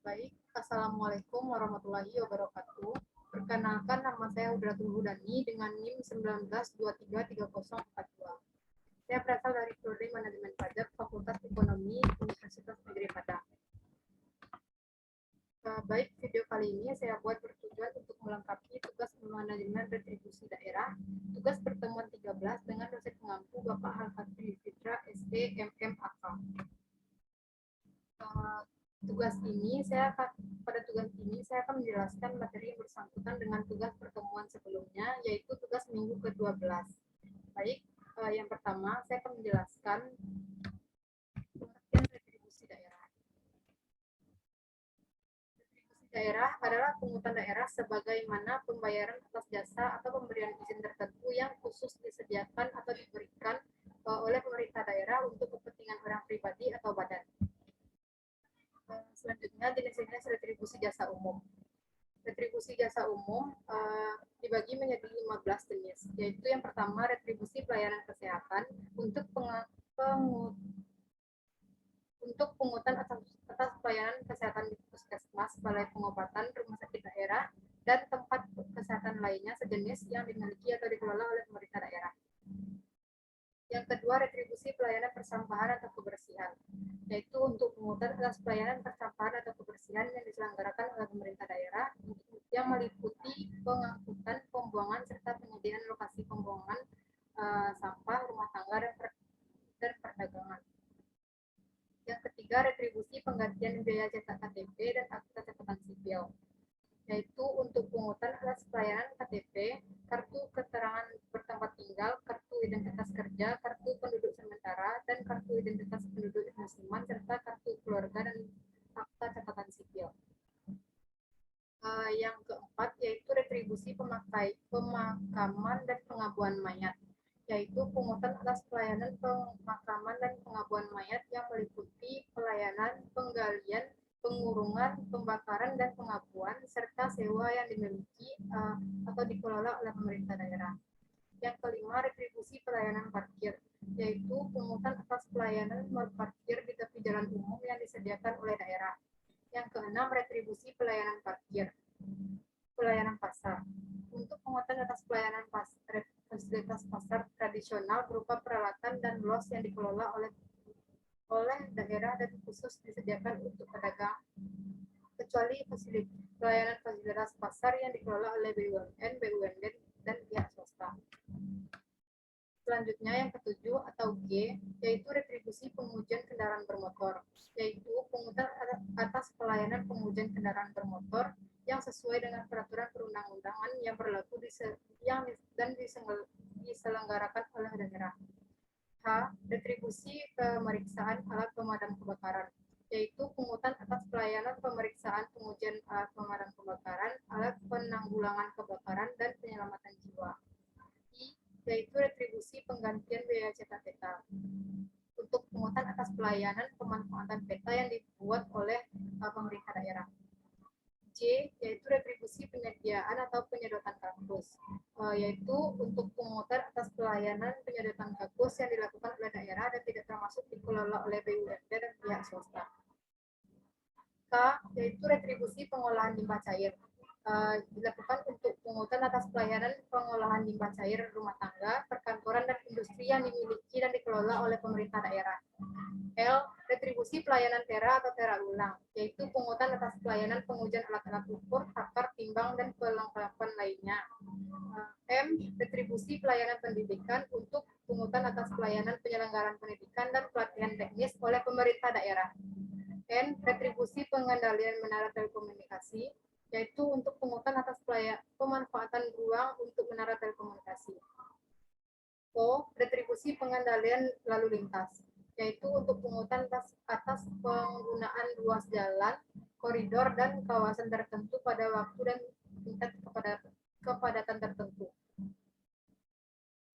Baik, Assalamualaikum warahmatullahi wabarakatuh. Perkenalkan, nama saya Hudratul Hudani dengan NIM 19233042. Saya berasal dari Prodi Manajemen Pajak, Fakultas Ekonomi, Universitas Negeri Padang. Baik, video kali ini saya buat bertujuan untuk melengkapi tugas manajemen retribusi daerah, tugas pertemuan 13 dengan dosen pengampu Bapak Al-Fatih Fitra, SD, MM.AK. Pada tugas ini saya akan menjelaskan materi yang bersangkutan dengan tugas pertemuan sebelumnya, yaitu tugas minggu ke-12. Baik, yang pertama saya akan menjelaskan pengertian retribusi daerah. Retribusi daerah adalah pungutan daerah sebagaimana pembayaran atas jasa atau pemberian izin tertentu yang khusus disediakan atau diberikan oleh pemerintah daerah untuk kepentingan orang pribadi atau badan. Selanjutnya, jenis-jenis retribusi jasa umum. Retribusi jasa umum dibagi menjadi 15 jenis, yaitu yang pertama retribusi pelayanan kesehatan untuk pungutan atas pelayanan kesehatan di puskesmas, balai pengobatan, rumah sakit daerah, dan tempat kesehatan lainnya sejenis yang dimiliki atau dikelola oleh pemerintah daerah. Yang kedua, retribusi pelayanan persampahan atau kebersihan, yaitu untuk pungutan atas pelayanan persampahan atau kebersihan yang diselenggarakan oleh pemerintah daerah yang meliputi pengangkutan, pembuangan, serta penyediaan lokasi pembuangan sampah, rumah tangga, dan perdagangan. Yang ketiga, retribusi penggantian biaya cetak KTP dan akta catatan sipil, yaitu untuk pungutan atas pelayanan KTP, kartu keterangan bertempat tinggal, kartu identitas kerja, kartu penduduk sementara, dan kartu identitas penduduk musiman, serta kartu keluarga dan akta catatan sipil. Yang keempat, yaitu retribusi pemakaman dan pengabuan mayat, yaitu pungutan atas pelayanan pemakaman dan pengabuan mayat yang meliputi pelayanan penggalian, pengurungan, pembakaran, dan pengabuan, serta sewa yang dimiliki atau dikelola oleh pemerintah daerah. Yang kelima, retribusi pelayanan parkir, yaitu pungutan atas pelayanan parkir di tepi jalan umum yang disediakan oleh daerah. Yang keenam, retribusi pelayanan parkir. Pelayanan pasar. Untuk pungutan atas pelayanan fasilitas pasar tradisional berupa peralatan dan los yang dikelola oleh daerah dan khusus disediakan untuk pedagang, kecuali pelayanan fasilitas pasar yang dikelola oleh BUMN, BUMD, dan pihak swasta. Selanjutnya yang ketujuh atau G, yaitu retribusi pengujian kendaraan bermotor, yaitu pungutan atas pelayanan pengujian kendaraan bermotor yang sesuai dengan peraturan perundang-undangan yang berlaku dan diselenggarakan oleh daerah. H, retribusi pemeriksaan alat pemadam kebakaran, yaitu pungutan atas pelayanan pemeriksaan pengujian alat pemadam kebakaran, alat penanggulangan kebakaran, dan penyelamatan jiwa. Yaitu retribusi penggantian biaya cetak peta untuk pungutan atas pelayanan pemanfaatan peta yang dibuat oleh pemerintah daerah. C, yaitu retribusi penyediaan atau penyedotan kampus, yaitu untuk pungutan atas pelayanan penyedotan kampus yang dilakukan oleh daerah dan tidak termasuk dikelola oleh BUMD dan pihak swasta. K, yaitu retribusi pengolahan limbah cair, dilakukan untuk pungutan atas pelayanan pengolahan limbah cair rumah tangga, perkantoran, dan industri yang dimiliki dan dikelola oleh pemerintah daerah. L, retribusi pelayanan tera atau tera ulang, yaitu pungutan atas pelayanan pengujian alat-alat ukur, takar, timbang, dan perlengkapan lainnya. M, retribusi pelayanan pendidikan untuk pungutan atas pelayanan penyelenggaraan pendidikan dan pelatihan teknis oleh pemerintah daerah. N, retribusi pengendalian menara telekomunikasi, yaitu untuk pungutan atas pemanfaatan ruang untuk menara telekomunikasi. O, retribusi pengendalian lalu lintas, yaitu untuk pungutan atas penggunaan ruas jalan, koridor, dan kawasan tertentu pada waktu dan tingkat kepadatan tertentu.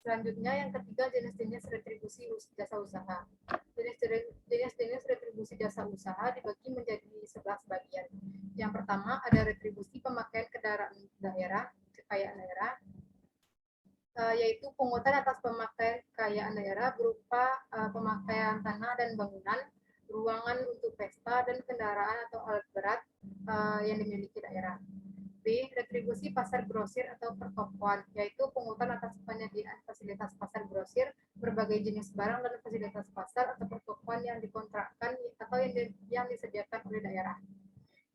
Selanjutnya yang ketiga, jenis-jenis retribusi jasa usaha. Jenis-jenis retribusi jasa usaha dibagi menjadi 11 bagian. Yang pertama ada retribusi pemakaian kendaraan daerah, kekayaan daerah, yaitu pungutan atas pemakaian kekayaan daerah berupa pemakaian tanah dan bangunan, ruangan untuk pesta, dan kendaraan atau alat berat yang dimiliki daerah. B. Retribusi pasar grosir atau pertokoan, yaitu pungutan atas penyediaan fasilitas pasar grosir, berbagai jenis barang dan fasilitas pasar atau pertokoan yang dikontrakkan atau yang disediakan oleh daerah.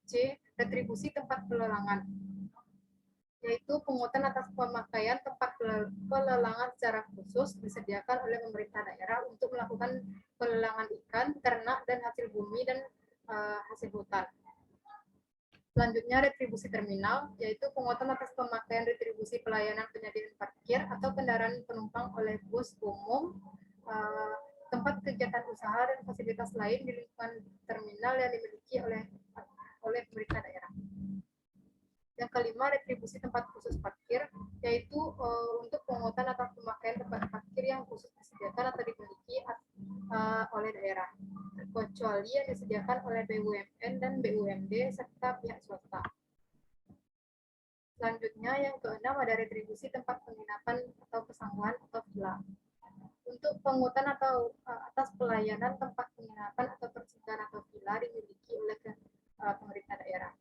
C. Retribusi tempat pelelangan, yaitu pungutan atas pemakaian tempat pelelangan secara khusus disediakan oleh pemerintah daerah untuk melakukan pelelangan ikan, ternak, dan hasil bumi dan hasil hutan. Selanjutnya, retribusi terminal, yaitu pungutan atas pemakaian retribusi pelayanan penyediaan parkir atau kendaraan penumpang oleh bus umum, tempat kegiatan usaha dan fasilitas lain di lingkungan terminal yang dimiliki oleh pemerintah daerah. Yang kelima, retribusi tempat khusus parkir, yaitu untuk pungutan atas pemakaian tempat parkir yang khusus disediakan atau dimiliki oleh daerah, kecuali yang disediakan oleh BUMN dan BUMD serta pihak swasta. Selanjutnya, yang keenam ada retribusi tempat penginapan atau pesanggahan atau villa. Untuk pungutan atau atas pelayanan tempat penginapan atau persinggahan atau villa dimiliki oleh pemerintah daerah,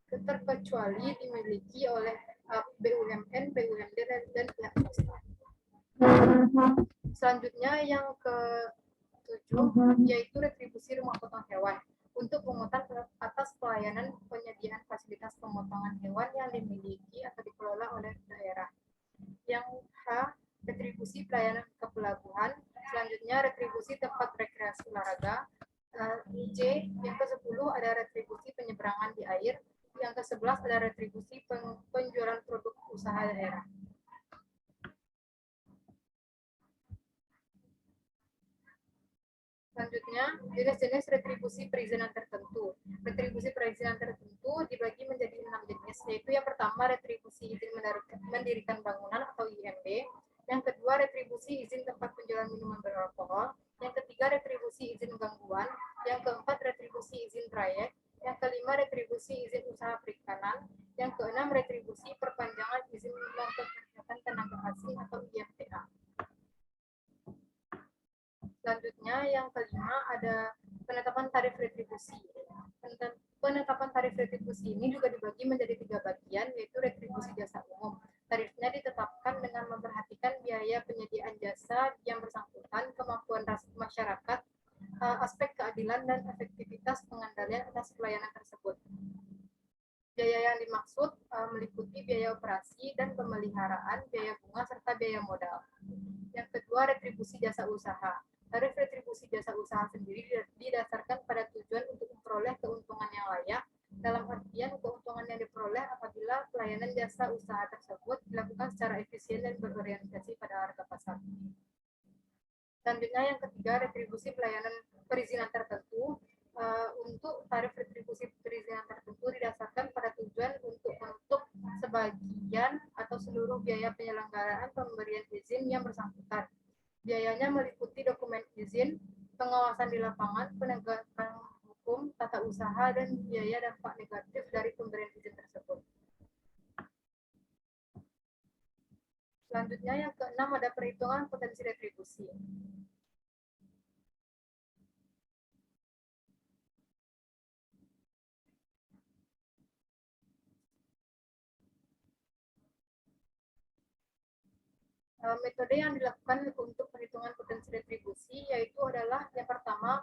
terkecuali dimiliki oleh BUMN, BUMD, dan pihak swasta. Selanjutnya yang ke-7 yaitu retribusi rumah potong hewan untuk pungutan atas pelayanan penyediaan fasilitas pemotongan hewan yang dimiliki atau dikelola oleh daerah. Yang H, retribusi pelayanan ke pelabuhan. Selanjutnya retribusi tempat rekreasi olahraga. J, yang ke-10 ada retribusi penyeberangan di air. Yang ke-11 ada retribusi penjualan produk usaha daerah. Selanjutnya, jenis-jenis retribusi perizinan tertentu. Retribusi perizinan tertentu dibagi menjadi 6 jenis, yaitu yang pertama retribusi izin mendirikan bangunan atau IMB, yang kedua retribusi izin tempat penjualan minuman beralkohol, yang ketiga retribusi izin gangguan, yang keempat retribusi izin trayek, yang kelima retribusi izin usaha perikanan, yang keenam retribusi perpanjangan izin mempekerjakan tenaga asing atau IMTA. Selanjutnya yang kelima ada penetapan tarif retribusi. Penetapan tarif retribusi ini juga dibagi menjadi 3 bagian, yaitu retribusi jasa umum. Tarifnya ditetapkan dengan memperhatikan biaya penyediaan jasa yang bersangkutan, kemampuan masyarakat, aspek keadilan dan efektivitas pengandalian atas pelayanan tersebut. Biaya yang dimaksud meliputi biaya operasi dan pemeliharaan, biaya bunga, serta biaya modal. Yang kedua, retribusi jasa usaha. Tarif retribusi jasa usaha sendiri didasarkan pada tujuan untuk memperoleh keuntungan yang layak, dalam artian keuntungan yang diperoleh apabila pelayanan jasa usaha tersebut dilakukan secara efisien dan berorientasi pada harga pasar. Selanjutnya yang ketiga, retribusi pelayanan perizinan tertentu. Untuk tarif retribusi perizinan tertentu didasarkan pada tujuan untuk menutup sebagian atau seluruh biaya penyelenggaraan pemberian izin yang bersangkutan. Biayanya meliputi dokumen izin, pengawasan di lapangan, penegakan hukum, tata usaha, dan biaya dampak negatif dari pemberian izin tersebut. Selanjutnya yang keenam ada perhitungan potensi retribusi. Metode yang dilakukan untuk perhitungan potensi retribusi yaitu adalah yang pertama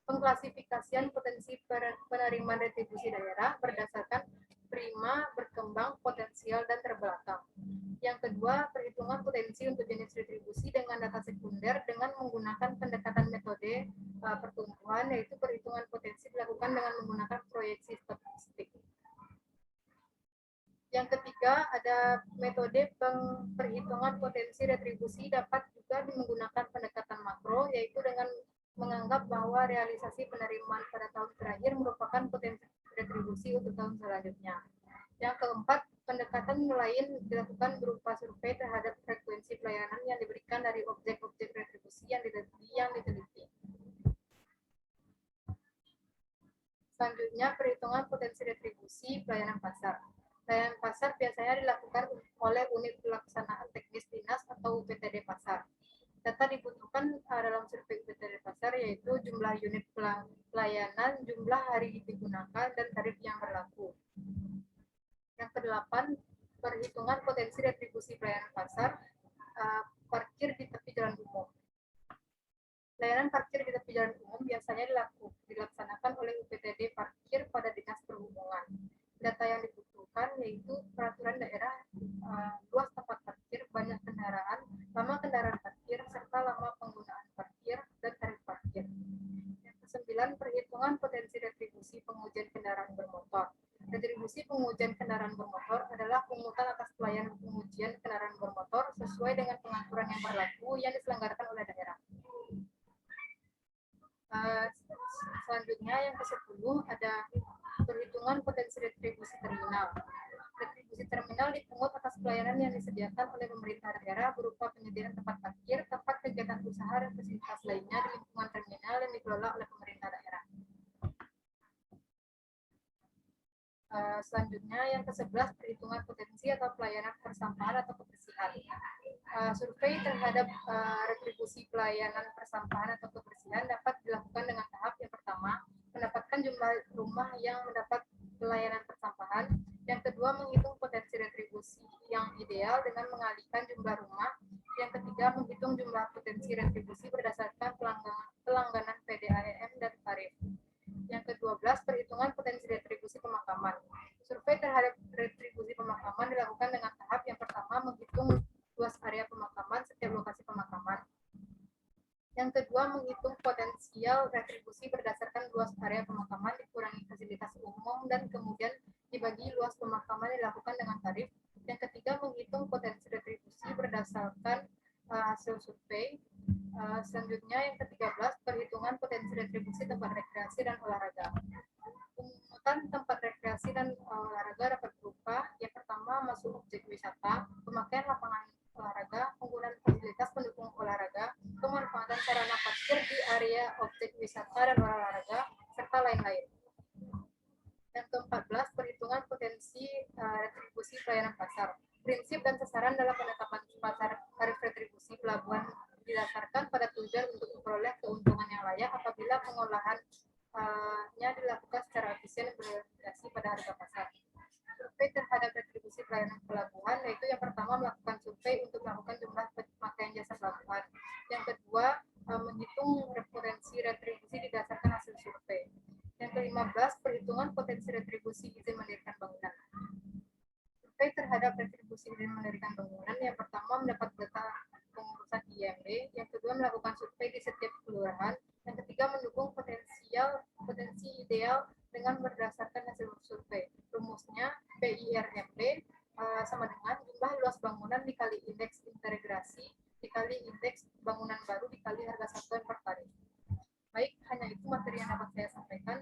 pengklasifikasian potensi penerimaan retribusi daerah berdasarkan prima, berkembang, potensial, dan terbelakang. Yang kedua, perhitungan potensi untuk jenis retribusi dengan data sekunder dengan menggunakan pendekatan metode pertumbuhan, yaitu perhitungan potensi dilakukan dengan menggunakan proyeksi statistik. Yang ketiga, ada metode perhitungan potensi retribusi dapat juga menggunakan pendekatan makro, yaitu dengan menganggap bahwa realisasi penerimaan pada tahun terakhir merupakan potensi retribusi untuk tahun selanjutnya. Yang keempat, pendekatan lain dilakukan berupa survei terhadap frekuensi pelayanan yang diberikan dari objek-objek retribusi yang diteliti. Selanjutnya, perhitungan potensi retribusi pelayanan pasar. Pelayanan pasar biasanya dilakukan oleh unit pelaksanaan teknis dinas atau UPTD pasar. Data dibutuhkan dalam survei UPTD pasar yaitu jumlah unit pelayanan, jumlah hari digunakan, dan tarif yang berlaku. Yang kedelapan, perhitungan potensi retribusi pelayanan pasar, parkir di tepi jalan umum. Layanan parkir di tepi jalan umum biasanya dilaksanakan oleh UPTD Parkir pada Dinas Perhubungan. Data yang dibutuhkan yaitu peraturan daerah, luas tempat parkir, banyak kendaraan, lama kendaraan parkir, serta lama penggunaan parkir dan tarif parkir. Yang kesembilan, perhitungan potensi retribusi pengujian kendaraan bermotor. Retribusi pengujian kendaraan bermotor adalah pungutan atas pelayanan pengujian kendaraan bermotor sesuai dengan pengaturan yang berlaku yang diselenggarakan oleh daerah. Selanjutnya yang ke-10 ada perhitungan potensi retribusi terminal. Retribusi terminal dipungut atas pelayanan yang disediakan oleh pemerintah daerah berupa penyediaan tempat parkir, tempat kegiatan usaha, dan fasilitas lainnya di lingkungan terminal yang dikelola oleh pemerintah daerah. Selanjutnya yang ke-11 perhitungan potensi atau pelayanan persampahan atau kebersihan. Survei terhadap retribusi pelayanan persampahan atau kebersihan dapat dilakukan dengan tahap yang pertama, mendapatkan jumlah rumah yang mendapat pelayanan persampahan. Yang kedua, menghitung potensi retribusi yang ideal dengan mengalihkan jumlah rumah. Yang ketiga, menghitung jumlah potensi retribusi berdasarkan pelangganan PDAM dan tarif. Yang ke-12, perhitungan potensi retribusi pemakaman. Survei terhadap retribusi pemakaman dilakukan dengan tahap yang pertama, menghitung luas area pemakaman setiap lokasi pemakaman. Yang kedua, menghitung potensial retribusi berdasarkan luas area pemakaman dikurangi fasilitas umum dan kemudian dibagi luas pemakaman dilakukan dengan tarif. Yang ketiga, menghitung potensi retribusi berdasarkan hasil survei. Selanjutnya yang ke-13, perhitungan potensi retribusi tempat rekreasi dan olahraga. Pemungutan tempat rekreasi dan olahraga dapat berupa yang pertama, masuk objek wisata, pemakaian lapangan olahraga, penggunaan fasilitas pendukung olahraga, pemanfaatan sarana parkir di area objek wisata dan olahraga, serta lain-lain. Yang ke-14, perhitungan potensi retribusi pelayanan pasar. Prinsip dan sasaran dalam penetapan pasar tarif retribusi pelabuhan didasarkan pada tujuan untuk memperoleh keuntungan yang layak apabila pengolahannya dilakukan secara efisien dan berorientasi pada harga pasar. Survei terhadap retribusi pelayanan pelabuhan, yaitu yang pertama melakukan survei untuk melakukan jumlah pemakaian jasa pelabuhan. Yang kedua, menghitung potensi retribusi didasarkan hasil survei. Yang ke-15, perhitungan potensi retribusi izin mendirikan bangunan. Survei terhadap retribusi izin mendirikan bangunan, yang pertama mendapat data pengurusan IMB, yang kedua melakukan survei di setiap kelurahan, yang ketiga mendukung potensi ideal dengan berdasarkan hasil survei. Rumusnya PIRMB sama dengan jumlah luas bangunan dikali indeks integrasi dikali indeks bangunan baru dikali harga satuan per tarif. Baik, hanya itu materi yang dapat saya sampaikan.